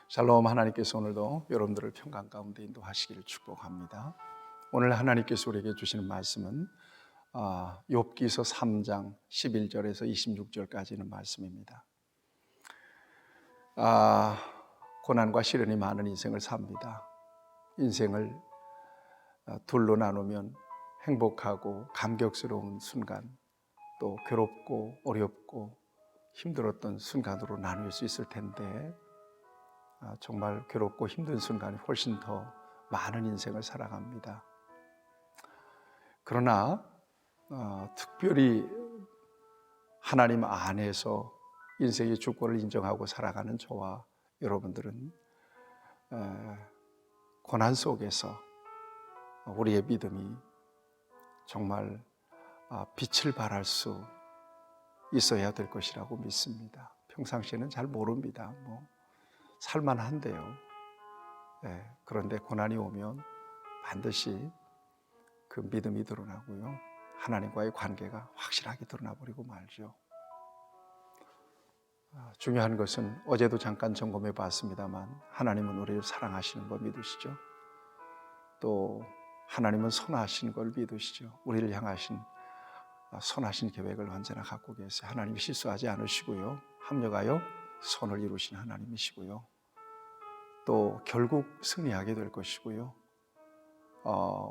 샬롬. 하나님께서 오늘도 여러분들을 평강 가운데 인도하시기를 축복합니다. 오늘 하나님께서 우리에게 주시는 말씀은 욥기서 3장 11절에서 26절까지는 말씀입니다. 고난과 시련이 많은 인생을 삽니다. 인생을 둘로 나누면 행복하고 감격스러운 순간, 또 괴롭고 어렵고 힘들었던 순간으로 나눌 수 있을 텐데 정말 괴롭고 힘든 순간이 훨씬 더 많은 인생을 살아갑니다. 그러나 특별히 하나님 안에서 인생의 주권을 인정하고 살아가는 저와 여러분들은 고난 속에서 우리의 믿음이 정말 빛을 발할 수 있어야 될 것이라고 믿습니다. 평상시에는 잘 모릅니다. 살만한데요. 그런데 고난이 오면 반드시 그 믿음이 드러나고요, 하나님과의 관계가 확실하게 드러나버리고 말죠. 중요한 것은 어제도 잠깐 점검해 봤습니다만 하나님은 우리를 사랑하시는 걸 믿으시죠. 또 하나님은 선하신 걸 믿으시죠. 우리를 향하신 선하신 계획을 언제나 갖고 계세요. 하나님이 실수하지 않으시고요, 합력하여 선을 이루신 하나님이시고요, 또 결국 승리하게 될 것이고요,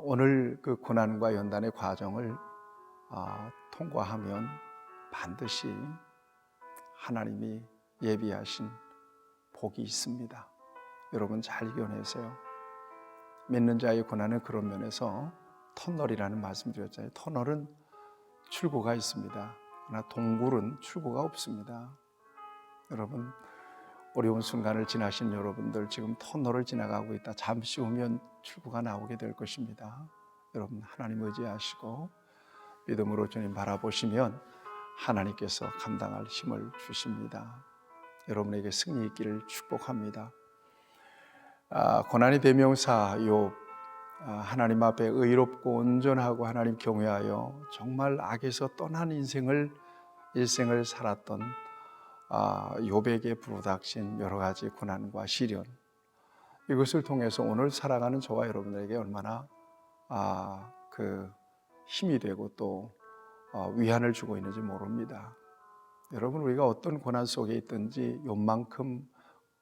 오늘 그 고난과 연단의 과정을 통과하면 반드시 하나님이 예비하신 복이 있습니다. 여러분 잘 이겨내세요. 믿는 자의 고난은 그런 면에서 터널이라는 말씀 드렸잖아요. 터널은 출구가 있습니다. 그러나 동굴은 출구가 없습니다. 여러분, 어려운 순간을 지나신 여러분들, 지금 터널을 지나가고 있다. 잠시 후면 출구가 나오게 될 것입니다. 여러분 하나님 의지하시고 믿음으로 주님 바라보시면 하나님께서 감당할 힘을 주십니다. 여러분에게 승리 있기를 축복합니다. 고난의 대명사 욥, 하나님 앞에 의롭고 온전하고 하나님 경외하여 정말 악에서 떠난 일생을 살았던 욥에게 부닥친 여러 가지 고난과 시련, 이것을 통해서 오늘 살아가는 저와 여러분에게 얼마나 그 힘이 되고 또 위안을 주고 있는지 모릅니다. 여러분, 우리가 어떤 고난 속에 있든지 욥만큼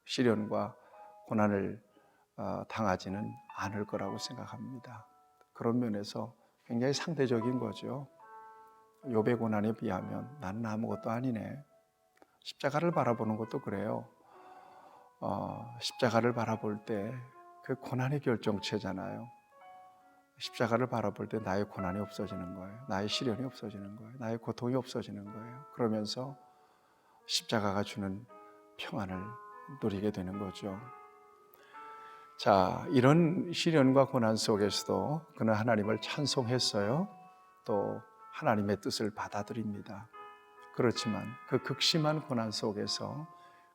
시련과 고난을 당하지는 않을 거라고 생각합니다. 그런 면에서 굉장히 상대적인 거죠. 욥의 고난에 비하면 나는 아무것도 아니네. 십자가를 바라보는 것도 그래요. 십자가를 바라볼 때 그 고난의 결정체잖아요. 십자가를 바라볼 때 나의 고난이 없어지는 거예요. 나의 시련이 없어지는 거예요. 나의 고통이 없어지는 거예요. 그러면서 십자가가 주는 평안을 누리게 되는 거죠. 자, 이런 시련과 고난 속에서도 그는 하나님을 찬송했어요. 또 하나님의 뜻을 받아들입니다. 그렇지만 그 극심한 고난 속에서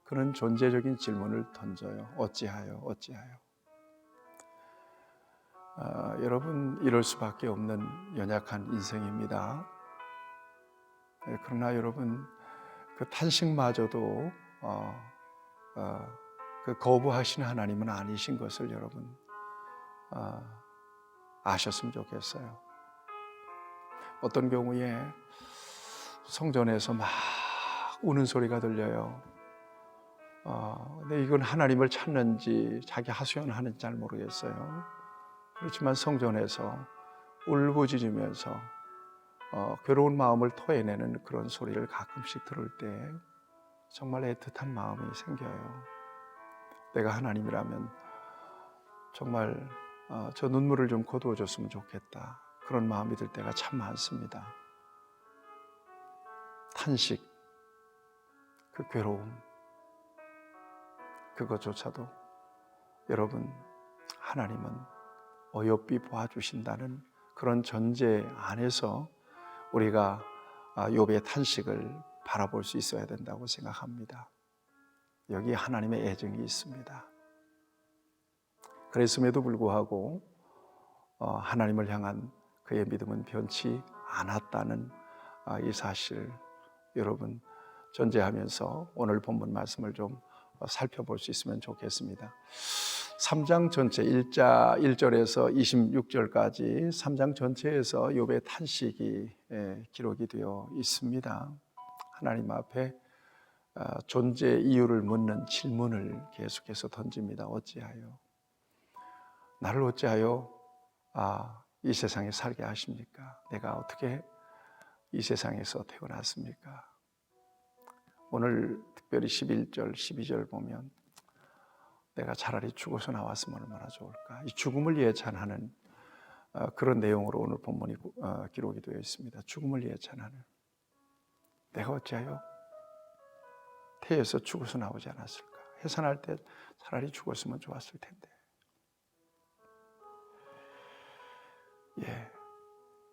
그는 존재적인 질문을 던져요. 어찌하여? 여러분, 이럴 수밖에 없는 연약한 인생입니다. 그러나 여러분, 그 탄식마저도 그 거부하시는 하나님은 아니신 것을 여러분 아셨으면 좋겠어요. 어떤 경우에 성전에서 막 우는 소리가 들려요. 근데 이건 하나님을 찾는지 자기 하소연하는지 잘 모르겠어요. 그렇지만 성전에서 울부짖으면서 괴로운 마음을 토해내는 그런 소리를 가끔씩 들을 때 정말 애틋한 마음이 생겨요. 내가 하나님이라면 정말 저 눈물을 좀 거두어 줬으면 좋겠다, 그런 마음이 들 때가 참 많습니다. 탄식, 그 괴로움, 그것조차도 여러분, 하나님은 어여삐 보아주신다는 그런 전제 안에서 우리가 욥의 탄식을 바라볼 수 있어야 된다고 생각합니다. 여기 하나님의 애정이 있습니다. 그랬음에도 불구하고 하나님을 향한 그의 믿음은 변치 않았다는 이 사실, 여러분 전제하면서 오늘 본문 말씀을 좀 살펴볼 수 있으면 좋겠습니다. 3장 전체 1절에서 26절까지 3장 전체에서 욥의 탄식이 기록이 되어 있습니다. 하나님 앞에 존재 이유를 묻는 질문을 계속해서 던집니다. 어찌하여? 나를 어찌하여 이 세상에 살게 하십니까? 내가 어떻게 이 세상에서 태어났습니까? 오늘 특별히 11절, 12절 보면 내가 차라리 죽어서 나왔으면 얼마나 좋을까? 이 죽음을 예찬하는 그런 내용으로 오늘 본문이 기록이 되어 있습니다. 죽음을 예찬하는. 내가 어찌하여 태에서 죽어서 나오지 않았을까? 해산할 때 차라리 죽었으면 좋았을 텐데.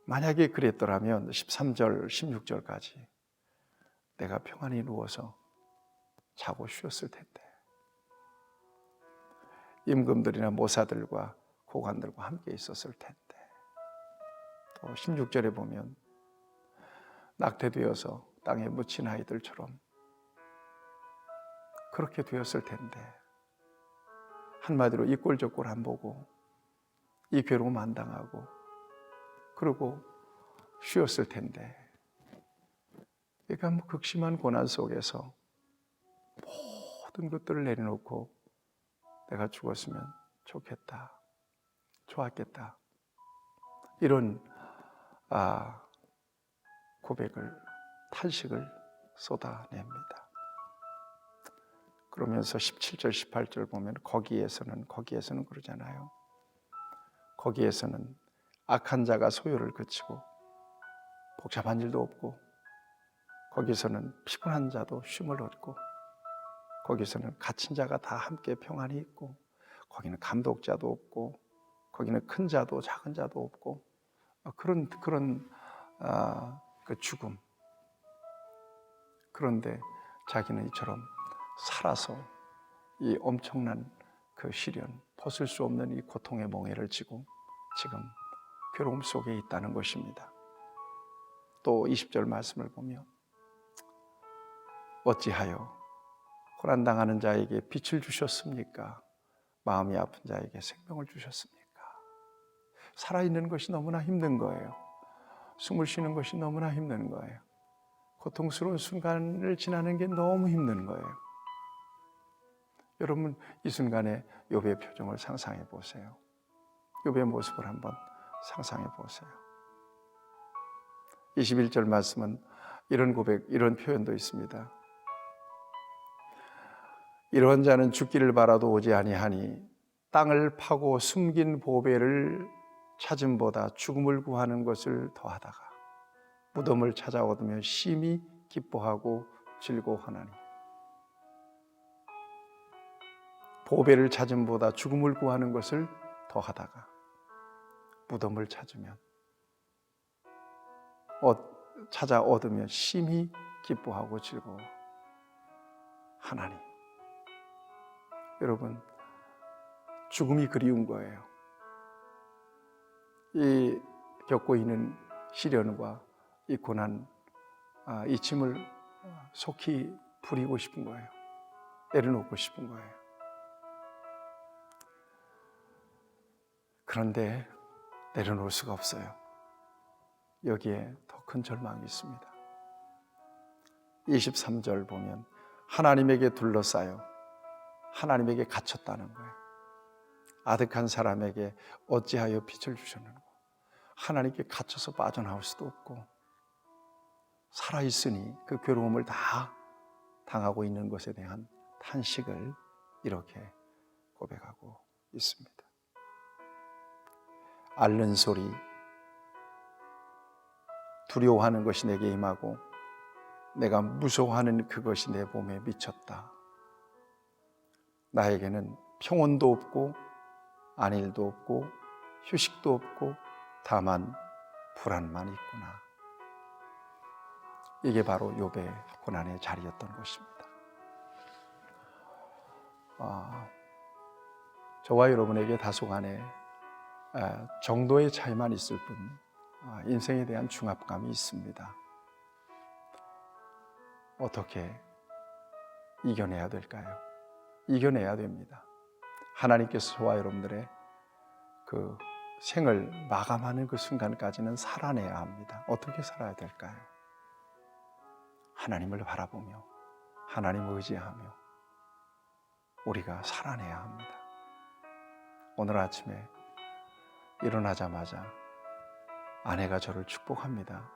만약에 그랬더라면 13절, 16절까지 내가 평안히 누워서 자고 쉬었을 텐데. 임금들이나 모사들과 고관들과 함께 있었을 텐데. 또 16절에 보면 낙태되어서 땅에 묻힌 아이들처럼 그렇게 되었을 텐데. 한마디로 이 꼴 저 꼴 안 보고 이 괴로움 안 당하고 그러고 쉬었을 텐데. 그러니까 극심한 고난 속에서 모든 것들을 내려놓고 내가 죽었으면 좋겠다, 좋았겠다, 이런 고백을, 탄식을 쏟아냅니다. 그러면서 17절, 18절 보면 거기에서는 그러잖아요. 거기에서는 악한 자가 소요를 그치고 복잡한 일도 없고, 거기서는 피곤한 자도 쉼을 얻고, 거기서는 갇힌 자가 다 함께 평안히 있고, 거기는 감독자도 없고, 거기는 큰 자도 작은 자도 없고, 그런 그 죽음. 그런데 자기는 이처럼 살아서 이 엄청난 그 시련, 벗을 수 없는 이 고통의 멍에를 지고 지금 괴로움 속에 있다는 것입니다. 또 20절 말씀을 보면 어찌하여 고난당하는 자에게 빛을 주셨습니까? 마음이 아픈 자에게 생명을 주셨습니까? 살아있는 것이 너무나 힘든 거예요. 숨을 쉬는 것이 너무나 힘든 거예요. 고통스러운 순간을 지나는 게 너무 힘든 거예요. 여러분, 이 순간에 욥의 표정을 상상해 보세요. 욥의 모습을 한번 상상해 보세요. 21절 말씀은 이런 고백, 이런 표현도 있습니다. 이러한 자는 죽기를 바라도 오지 아니하니 땅을 파고 숨긴 보배를 찾음보다 죽음을 구하는 것을 더하다가 무덤을 찾아 얻으며 심히 기뻐하고 즐거워하나니. 보배를 찾음보다 죽음을 구하는 것을 더하다가 무덤을 찾으면 찾아 얻으며 심히 기뻐하고 즐거워하나니. 여러분, 죽음이 그리운 거예요. 이 겪고 있는 시련과 이 고난, 이 짐을 속히 부리고 싶은 거예요. 내려놓고 싶은 거예요. 그런데 내려놓을 수가 없어요. 여기에 더 큰 절망이 있습니다. 23절 보면 하나님에게 둘러싸여 하나님에게 갇혔다는 거예요. 아득한 사람에게 어찌하여 빛을 주셨는가. 하나님께 갇혀서 빠져나올 수도 없고, 살아있으니 그 괴로움을 다 당하고 있는 것에 대한 탄식을 이렇게 고백하고 있습니다. 앓는 소리, 두려워하는 것이 내게 임하고 내가 무서워하는 그것이 내 몸에 미쳤다. 나에게는 평온도 없고 안일도 없고 휴식도 없고 다만 불안만 있구나. 이게 바로 욥의 고난의 자리였던 것입니다. 저와 여러분에게 다소간의 정도의 차이만 있을 뿐 인생에 대한 중압감이 있습니다. 어떻게 이겨내야 될까요? 이겨내야 됩니다. 하나님께서 저와 여러분들의 그 생을 마감하는 그 순간까지는 살아내야 합니다. 어떻게 살아야 될까요? 하나님을 바라보며 하나님을 의지하며 우리가 살아내야 합니다. 오늘 아침에 일어나자마자 아내가 저를 축복합니다.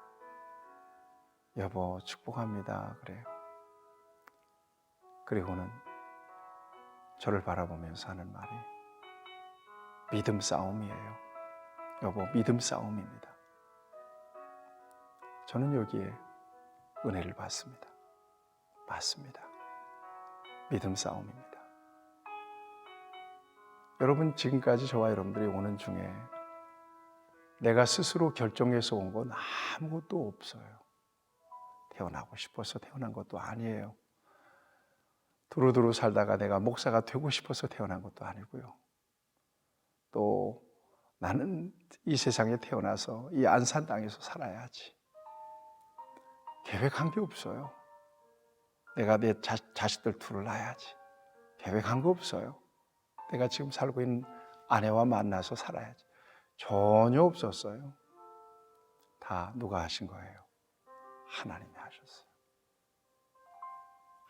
여보 축복합니다. 그래요. 그리고는 저를 바라보면서 하는 말이 믿음 싸움이에요. 여보 믿음 싸움입니다. 저는 여기에 은혜를 받습니다. 맞습니다. 믿음 싸움입니다. 여러분 지금까지 저와 여러분들이 오는 중에 내가 스스로 결정해서 온 건 아무것도 없어요. 태어나고 싶어서 태어난 것도 아니에요. 두루두루 살다가 내가 목사가 되고 싶어서 태어난 것도 아니고요. 또 나는 이 세상에 태어나서 이 안산 땅에서 살아야지. 계획한 게 없어요. 내가 내 자식들 둘을 낳아야지. 계획한 거 없어요. 내가 지금 살고 있는 아내와 만나서 살아야지. 전혀 없었어요. 다 누가 하신 거예요? 하나님이 하셨어요.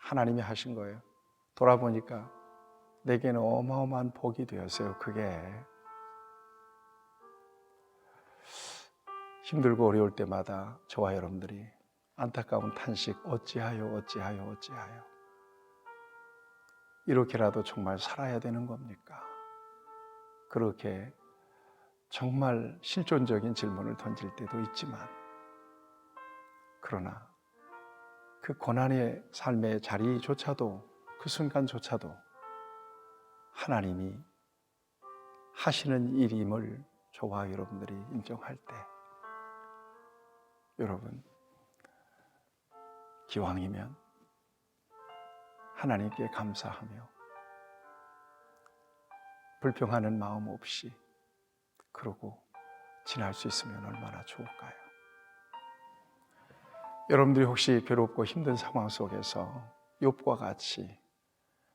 하나님이 하신 거예요. 돌아보니까 내게는 어마어마한 복이 되었어요. 그게 힘들고 어려울 때마다 저와 여러분들이 안타까운 탄식 어찌하여 어찌하여 어찌하여 이렇게라도 정말 살아야 되는 겁니까? 그렇게 정말 실존적인 질문을 던질 때도 있지만 그러나 그 고난의 삶의 자리조차도 그 순간조차도 하나님이 하시는 일임을 저와 여러분들이 인정할 때 여러분 기왕이면 하나님께 감사하며 불평하는 마음 없이 그러고 지날 수 있으면 얼마나 좋을까요? 여러분들이 혹시 괴롭고 힘든 상황 속에서 욥과 같이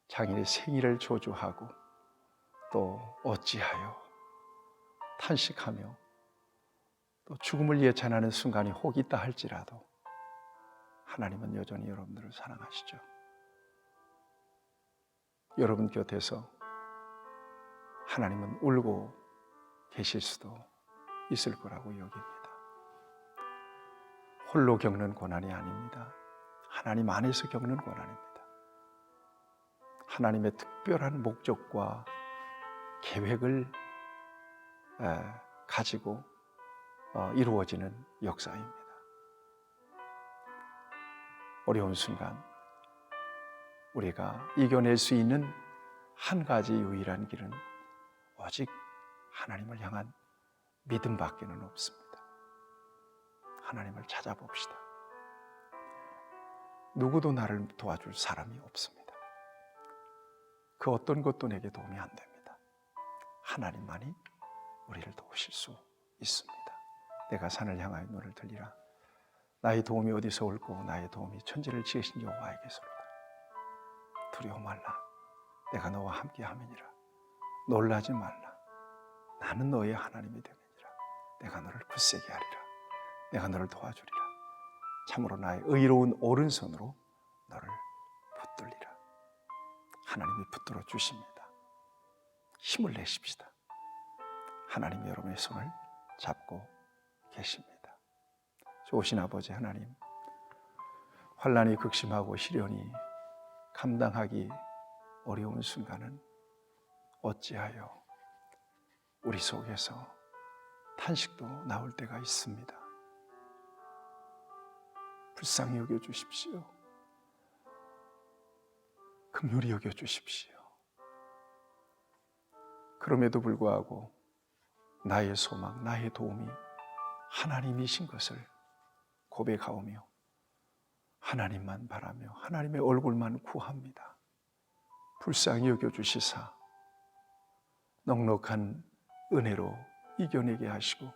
자기의 생일을 저주하고 또 어찌하여 탄식하며 또 죽음을 예찬하는 순간이 혹 있다 할지라도 하나님은 여전히 여러분들을 사랑하시죠. 여러분 곁에서 하나님은 울고 계실 수도 있을 거라고 여깁니다. 홀로 겪는 고난이 아닙니다. 하나님 안에서 겪는 고난입니다. 하나님의 특별한 목적과 계획을 가지고 이루어지는 역사입니다. 어려운 순간 우리가 이겨낼 수 있는 한 가지 유일한 길은 오직 하나님을 향한 믿음밖에는 없습니다. 하나님을 찾아봅시다. 누구도 나를 도와줄 사람이 없습니다. 그 어떤 것도 내게 도움이 안 됩니다. 하나님만이 우리를 도우실 수 있습니다. 내가 산을 향하여 눈을 들리라. 나의 도움이 어디서 올고 나의 도움이 천지를 지으신 여호와에게서로다. 두려워 말라. 내가 너와 함께 함이니라. 놀라지 말라. 나는 너의 하나님이 됨이니라. 내가 너를 굳세게 하리라. 내가 너를 도와주리라. 참으로 나의 의로운 오른손으로 너를 붙들리라. 하나님이 붙들어 주십니다. 힘을 내십시다. 하나님이 여러분의 손을 잡고 계십니다. 좋으신 아버지 하나님, 환난이 극심하고 시련이 감당하기 어려운 순간은 어찌하여 우리 속에서 탄식도 나올 때가 있습니다. 불쌍히 여겨 주십시오. 긍휼히 여겨 주십시오. 그럼에도 불구하고 나의 소망, 나의 도움이 하나님이신 것을 고백하오며 하나님만 바라며 하나님의 얼굴만 구합니다. 불쌍히 여겨 주시사 넉넉한 은혜로 이겨내게 하시고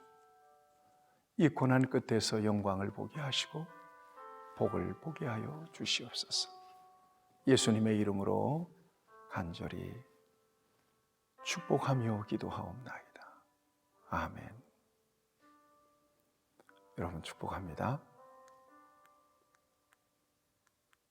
이 고난 끝에서 영광을 보게 하시고 복을 보게 하여 주시옵소서. 예수님의 이름으로 간절히 축복하며 기도하옵나이다. 아멘. 여러분 축복합니다.